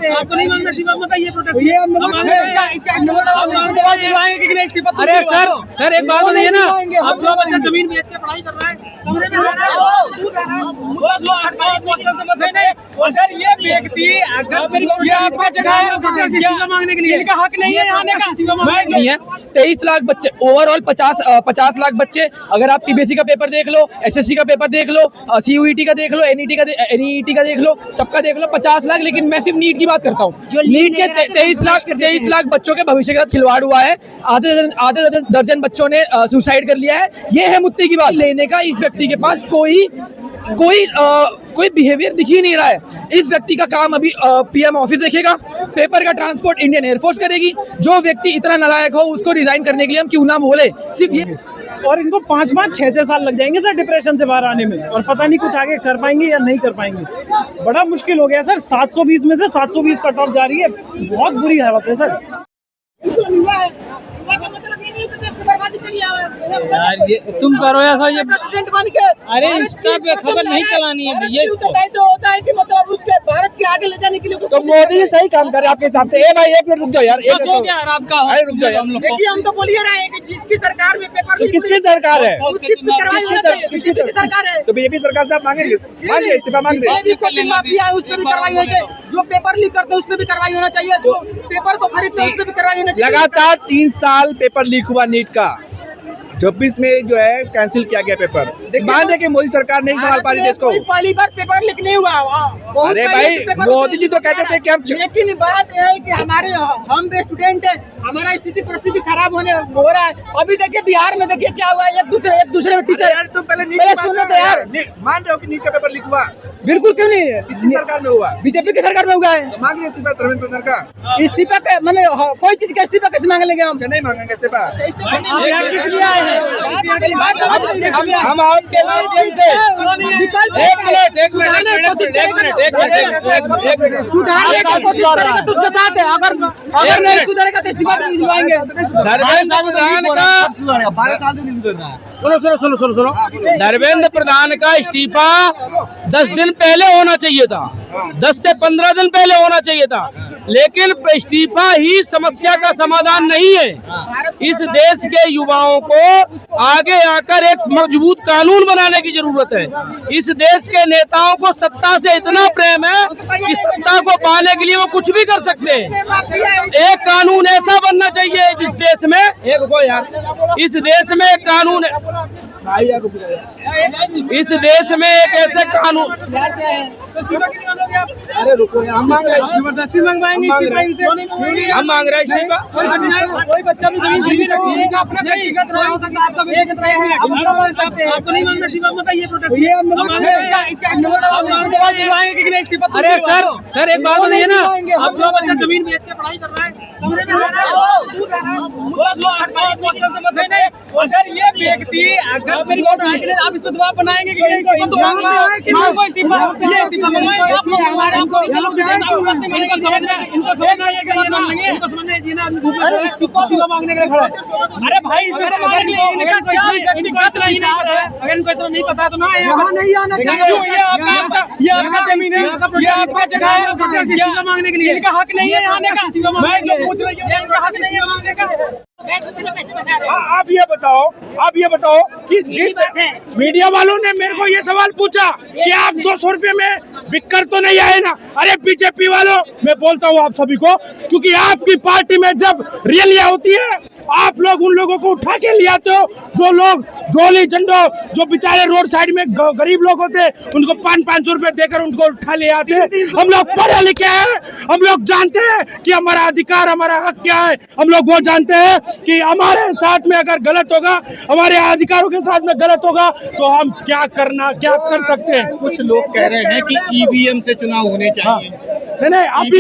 आपको नहीं मांगना शिवम बताइए प्रोटेस्ट ये अरे सर एक बात बताइए ना, अब जो बच्चा जमीन बेच के पढ़ाई कर रहा है कमरे में सर ये व्यक्ति अगर ये आपका जगह है मांगने के लिए इनका हक नहीं है आने का। 23 लाख बच्चे ओवरऑल 50 लाख बच्चे। अगर आप सीबीएसई का पेपर देख लो, एसएससी का पेपर देख लो, सीयूईटी का देख लो, एनईईटी का देख लो, सबका देख लो 50 लाख। लेकिन मैं सिर्फ नीट की बात करता हूँ। नीट के 23 लाख बच्चों के भविष्य के साथ खिलवाड़ हुआ है। आधे दर्जन बच्चों ने सुसाइड कर लिया है। ये है मुद्दे की बात लेने का। इस व्यक्ति के पास कोई बिहेवियर दिख ही नहीं रहा है। इस व्यक्ति का काम अभी पीएम ऑफिस देखेगा, पेपर का ट्रांसपोर्ट इंडियन एयरफोर्स करेगी। जो व्यक्ति इतना नालायक हो उसको रिजाइन करने के लिए हम क्यों ना बोले। सिर्फ ये और इनको 5-6 साल लग जाएंगे सर डिप्रेशन से बाहर आने में, और पता नहीं कुछ आगे कर पाएंगे या नहीं कर पाएंगे। बड़ा मुश्किल हो गया सर। 720 में से 720 कट ऑफ जा रही है। बहुत बुरी हालत है सर। यार ये तुम करो ऐसा, ये अरे इसका खबर नहीं चलानी है भैया। तो होता है कि मतलब उसके भारत के आगे ले जाने के लिए तो मोदी जी सही काम करे आपके हिसाब से। भाई एक मिनट रुक जाओ यार, आपका रुक जाओ यार। देखिए हम तो बोल ही रहे हैं कि जिसकी सरकार में पेपर लीक किसकी सरकार है? उसकी कार्रवाई होनी चाहिए। बीजेपी की सरकार है तो बीजेपी सरकार से आप मांगेंगे इस्तीफा मांग रहे। कोचिंग माफिया है उस पर भी कार्रवाई होनी चाहिए। जो पेपर लीक करते हैं उस पर भी कार्रवाई होना चाहिए। जो पेपर को खरीदते हैं उस पर भी कार्रवाई होना चाहिए। लगातार 3 साल पेपर लीक हुआ नीट का। 26 में जो है कैंसिल किया गया पेपर। मान दे कि मोदी सरकार नहीं संभाल पा रही देश को। पहली बार पेपर लीक नहीं हुआ। अरे भाई मोदी जी तो कहते थे कि हम, लेकिन बात है कि हमारे हम भी स्टूडेंट है, हमारा स्थिति परिस्थिति खराब हो रहा है। अभी देखिए बिहार में देखिए क्या हुआ है। एक दूसरे में टीचर तो पहले सुनो तो यार, मान रहे हो कि नीट का पेपर लीक हुआ? बिल्कुल क्यों नहीं। किसकी सरकार में हुआ? बीजेपी की सरकार में हुआ है। मांग रहे इस्तीफा धर्मेंद्र प्रधान का। इस्तीफा का मैंने कोई चीज का इस्तीफा कैसे मांग लेंगे हम? नहीं मांगेंगे इस्तीफा। किस लिए आए हैं? हम आपके माध्यम से सुधारने का कोशिश करेंगे तो उसके साथ है। अगर नहीं सुधरेगा तो इस्तीफा दिलवाएंगे। सुनो धर्मेंद्र प्रधान का इस्तीफा 10 दिन पहले होना चाहिए था। 10 से 15 दिन पहले होना चाहिए था। लेकिन इस्तीफा ही समस्या का समाधान नहीं है। इस देश के युवाओं को आगे आकर एक मजबूत कानून बनाने की जरूरत है। इस देश के नेताओं को सत्ता से इतना प्रेम है कि सत्ता को पाने के लिए वो कुछ भी कर सकते हैं। एक कानून ऐसा बनना चाहिए जिस देश में इस देश में एक कानून इस देश में एक ऐसे कानून। अरे रुको, हम मांग रहे हैं जबरदस्ती मंगवाएंगे इस्तीफा इनसे। हम मांग रहे हैं कोई बच्चा भी जमीन गिरवी रखी है अपना व्यक्तिगत राय हो सकता है। आपका व्यक्तिगत राय है, आपको नहीं मांगना शिवम बताइए प्रोटेस्ट ये दिलवाएंगे कि नहीं इस्तीफा। अरे सर एक बात बताइए ना, अब जो बच्चा जमीन बेच के पढ़ाई कर रहा है कमरे में सर ये व्यक्ति अगर आप इस पर दबाव बनाएंगे कि नहीं इनको इस्तीफा ये इस्तीफा मंगवाएंगे। आप लोग हमारे आपको इनको समझना है कि इस्तीफा मांगने के लिए खड़ा है। अरे भाई इस्तीफा मांगने के लिए इनका क्या व्यक्तिगत विचार है। अगर इनको इतना नहीं पता तो ना यहाँ नहीं आना चाहिए। ये आपका जमीन है, ये आपका जगह है। इस्तीफा मांगने के लिए इनका हक नहीं है आने का। मैं जो पूछ रही हूँ इनका हक नहीं है मांगने का। आप ये बताओ कि जिस मीडिया वालों ने मेरे को ये सवाल पूछा कि आप 200 रुपए में बिककर तो नहीं आए ना। अरे बीजेपी वालों, मैं बोलता हूँ आप सभी को, क्योंकि आपकी पार्टी में जब रैलियां होती है आप लोग उन लोगों को उठा के ले आते हो। जो लोग जोली झंडो जो बेचारे रोड साइड में गरीब लोग होते उनको 500 रुपए देकर उनको उठा ले आते हैं। हम लोग पढ़े लिखे हैं, हम लोग जानते हैं कि हमारा अधिकार हमारा हक क्या है। हम लोग वो जानते हैं कि हमारे साथ में अगर गलत होगा, हमारे अधिकारों के साथ में गलत होगा तो हम क्या कर सकते हैं। कुछ लोग कह रहे हैं कि ईवीएम से चुनाव होने चाहिए। नहीं, अभी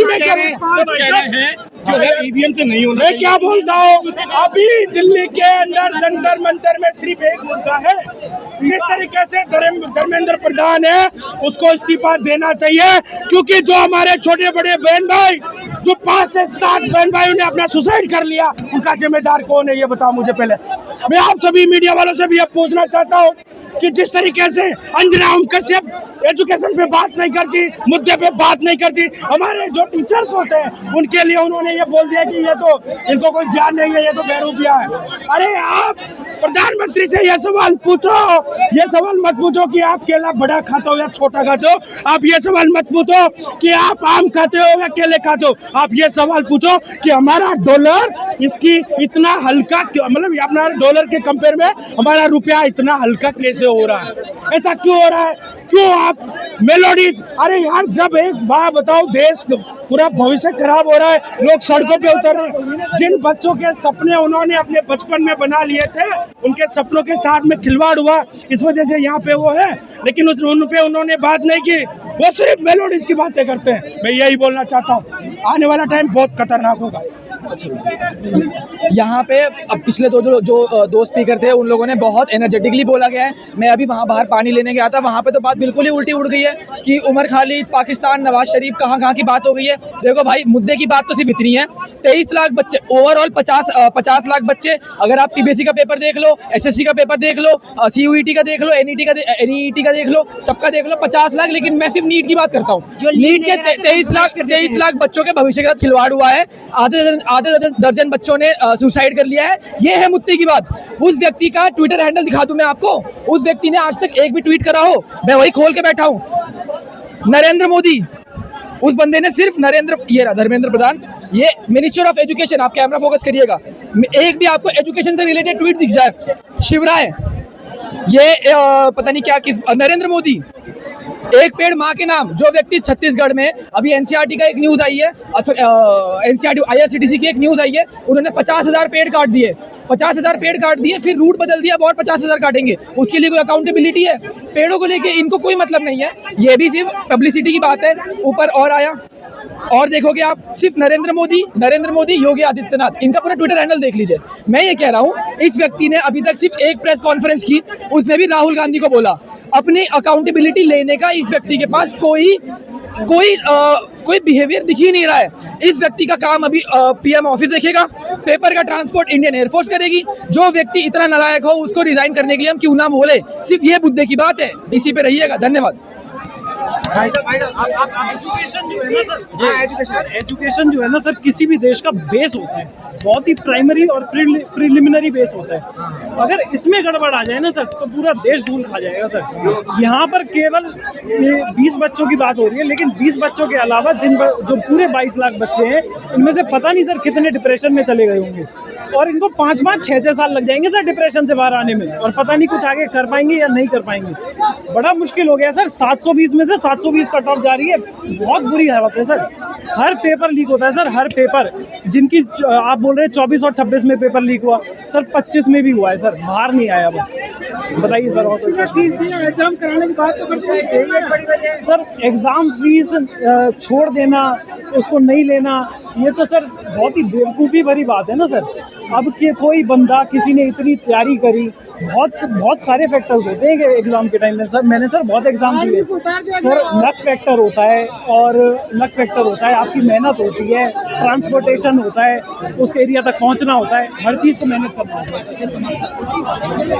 मैं कह रहे हैं जो है ईवीएम से नहीं होना। मैं क्या बोलता हूँ, अभी दिल्ली के अंदर जंतर मंतर में सिर्फ एक मुद्दा है, जिस तरीके से धर्मेंद्र प्रधान है उसको इस्तीफा देना चाहिए, क्योंकि जो हमारे छोटे बड़े बहन भाई, जो 5 से 7 बहन भाइयों ने अपना सुसाइड कर लिया, उनका जिम्मेदार कौन है ये बताओ मुझे पहले। मैं आप सभी मीडिया वालों से भी अब पूछना चाहता हूँ कि जिस तरीके से अंजना ओम कश्यप एजुकेशन पे बात नहीं करती, मुद्दे पे बात नहीं करती, हमारे जो टीचर्स होते हैं उनके लिए उन्होंने ये बोल दिया कि ये तो इनको कोई ज्ञान नहीं है, ये तो बेरूपिया है। अरे आप प्रधानमंत्री से ये सवाल पूछो, ये सवाल मत पूछो कि आप केला बड़ा खाते हो या छोटा खाते हो, आप ये सवाल मत पूछो कि आप आम खाते हो या केले खाते हो, आप ये सवाल पूछो कि हमारा डॉलर इसकी इतना हल्का क्यों, मतलब अपना डॉलर के कंपेयर में हमारा रुपया इतना हल्का कैसे हो रहा है, ऐसा क्यों हो रहा है, क्यों आप मेलोडीज। अरे यार, जब एक बात बताओ, देश पूरा भविष्य खराब हो रहा है, लोग सड़कों पे उतर रहे हैं, जिन बच्चों के सपने उन्होंने अपने बचपन में बना लिए थे, उनके सपनों के साथ में खिलवाड़ हुआ, इस वजह से यहाँ पे वो है, लेकिन उन पे उन्होंने बात नहीं की, वो सिर्फ मेलोडीज की बातें करते हैं। मैं यही बोलना चाहता हूँ, आने वाला टाइम बहुत खतरनाक होगा। यहाँ पे अब पिछले दो स्पीकर थे, उन लोगों ने बहुत एनर्जेटिकली बोला गया है। मैं अभी वहाँ बाहर पानी लेने गया था, वहाँ पे तो बात बिल्कुल ही उल्टी उड़ गई है कि उमर खालिद, पाकिस्तान, नवाज शरीफ, कहाँ की बात हो गई है। देखो भाई, मुद्दे की बात तो सिर्फ इतनी है, 23 लाख बच्चे ओवरऑल, 50 लाख बच्चे। अगर आप सीबीएसई का पेपर देख लो, एसएससी का पेपर देख लो, सीयूईटी का देख लो, एनईईटी का देख लो, सबका देख लो, 50 लाख। लेकिन मैं सिर्फ नीट की बात करता हूँ, नीट के 23 लाख बच्चों के भविष्य के साथ खिलवाड़ हुआ है। आधे दर्जन बच्चों ने सुसाइड कर लिया है। ये है मुद्दे की बात। उस व्यक्ति का ट्विटर हैंडल दिखा दूं मैं आपको, उस व्यक्ति ने आज तक एक भी ट्वीट करा हो, मैं वही खोल के बैठा हूं। नरेंद्र मोदी, उस बंदे ने सिर्फ ये रहा धर्मेंद्र प्रधान, ये मिनिस्टर ऑफ एजुकेशन, आप कैमरा फोकस करिएगा, एक भी आपको एजुकेशन से रिलेटेड ट्वीट दिख जाए। शिवराय, ये पता नहीं क्या किस, नरेंद्र मोदी, एक पेड़ माँ के नाम। जो व्यक्ति छत्तीसगढ़ में, अभी एनसीईआरटी का एक न्यूज़ आई है, एनसीईआरटी आईआरसीटीसी की एक न्यूज़ आई है, उन्होंने 50,000 पेड़ काट दिए, 50,000 पेड़ काट दिए, फिर रूट बदल दिया, और 50,000 काटेंगे। उसके लिए कोई अकाउंटेबिलिटी है? पेड़ों को लेके इनको कोई मतलब नहीं है, ये भी सिर्फ पब्लिसिटी की बात है। ऊपर और आया, और देखोगे आप, सिर्फ नरेंद्र मोदी, योगी आदित्यनाथ, इनका पूरा ट्विटर हैंडल देख लीजिए। मैं ये कह रहा हूँ, इस व्यक्ति ने अभी तक सिर्फ एक प्रेस कॉन्फ्रेंस की, उसने भी राहुल गांधी को बोला। अपनी अकाउंटेबिलिटी लेने का इस व्यक्ति के पास कोई बिहेवियर दिख ही नहीं रहा है। इस व्यक्ति का काम अभी पीएम ऑफिस देखेगा, पेपर का ट्रांसपोर्ट इंडियन एयरफोर्स करेगी। जो व्यक्ति इतना नालायक हो, उसको रिजाइन करने के लिए हम क्यों ना बोले, सिर्फ ये मुद्दे की बात है। इसी पे रहिएगा, धन्यवाद। एजुकेशन जो है ना सर, किसी भी देश का बेस होता है, बहुत ही प्राइमरी और प्रिलिमिनरी बेस होता है। अगर इसमें गड़बड़ आ जाए ना सर, तो पूरा देश धूल खा जाएगा सर। यहाँ पर केवल 20 बच्चों की बात हो रही है, लेकिन 20 बच्चों के अलावा जो पूरे 22 लाख बच्चे हैं, इनमें से पता नहीं सर कितने डिप्रेशन में चले गए होंगे, और इनको 5-5, 6-6 साल लग जाएंगे सर डिप्रेशन से बाहर आने में, और पता नहीं कुछ आगे कर पाएंगे या नहीं कर पाएंगे। बड़ा मुश्किल हो गया सर। 720 में से 720 कट ऑफ जा रही है, बहुत बुरी हालत है सर। हर पेपर लीक होता है सर, हर पेपर। जिनकी आप बोल रहे हैं 24 और 26 में पेपर लीक हुआ, सर 25 में भी हुआ है सर, बाहर नहीं आया। बस बताइए सर। और एग्जाम कराने की बात तो करते हैं सर, एग्ज़ाम फीस छोड़ देना, उसको नहीं लेना, ये तो सर बहुत ही बेवकूफ़ी भरी बात है ना सर। अब कि कोई बंदा, किसी ने इतनी तैयारी करी, बहुत सारे फैक्टर्स होते हैं कि एग्ज़ाम के टाइम में सर, मैंने सर बहुत एग्ज़ाम दिए सर। लक फैक्टर होता है, और लक फैक्टर होता है, आपकी मेहनत होती है, ट्रांसपोर्टेशन होता है, उस एरिया तक पहुंचना होता है, हर चीज़ को मैनेज करना होता है।